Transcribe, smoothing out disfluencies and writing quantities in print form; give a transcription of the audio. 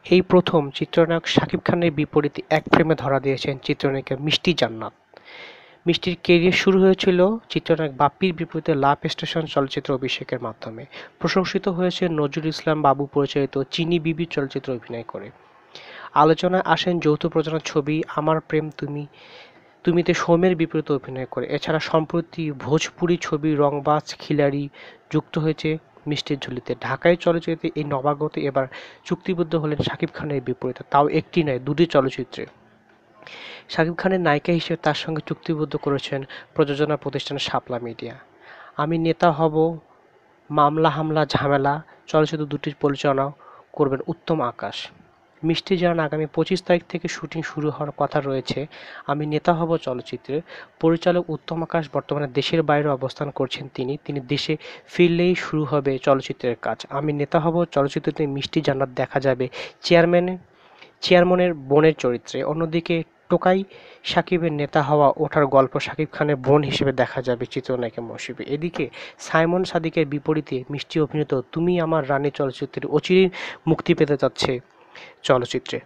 এই প্রথম চিত্রনায়ক শাকিব খানের বিপরীতে এক ফ্রেমে ধরা দিয়েছেন চিত্রনায়িকা মিষ্টি জান্নাত। মিষ্টির ক্যারিয়ার শুরু হয়েছিল চিত্রনায়ক বাপ্পির বিপরীতে লাভ স্টেশন চলচ্চিত্রে অভিষেকের মাধ্যমে। প্রশংসিত হয়েছে নজরুল ইসলাম বাবু পরিচালিত চিনি বিবি চলচ্চিত্রে অভিনয় করে। আলোচনায় আসেন যৌথ প্রযোজনার ছবি আমার প্রেম তুমিতে সৌম্যের বিপরীতে অভিনয় করে। এছাড়া সম্প্রতি ভোজপুরি ছবি রংবাজ খিলাড়ি যুক্ত হয়েছে মিষ্টির ঝুলিতে। ঢাকাই চলচ্চিত্রে এই নবাগত এবার চুক্তিবদ্ধ হলেন শাকিব খানের বিপরীতে, তাও একটি নয়, দুটি চলচ্চিত্রে। শাকিব খানের নায়িকা হিসেবে তার সঙ্গে চুক্তিবদ্ধ করেছেন প্রযোজনা প্রতিষ্ঠান শাপলা মিডিয়া। আমি নেতা হব, মামলা হামলা ঝামেলা চলচ্চিত্র দুটির পরিচালনা করবেন উত্তম আকাশ। মিষ্টি জানান আগামী 25 তারিখ থেকে শুটিং শুরু হওয়ার কথা রয়েছে আমি নেতা হব চলচ্চিত্রের। পরিচালক উত্তম আকাশ বর্তমানে দেশের বাইরে অবস্থান করছেন। তিনি দেশে ফিরলেই শুরু হবে চলচ্চিত্রের কাজ। আমি নেতা হব চলচ্চিত্রতে মিষ্টি জান্নাত দেখা যাবে চেয়ারম্যানের বোনের চরিত্রে। অন্যদিকে টোকাই সাকিবের নেতা হওয়া ওঠার গল্প শাকিব খানের বোন হিসেবে দেখা যাবে চিত্রনায়িকা মৌসুমী। এদিকে সাইমন সাদিকের বিপরীতে মিষ্টি অভিনীত তুমি আমার রানী চলচ্চিত্রে অচিরেই মুক্তি পেতে যাচ্ছে চলচ্চিত্রে।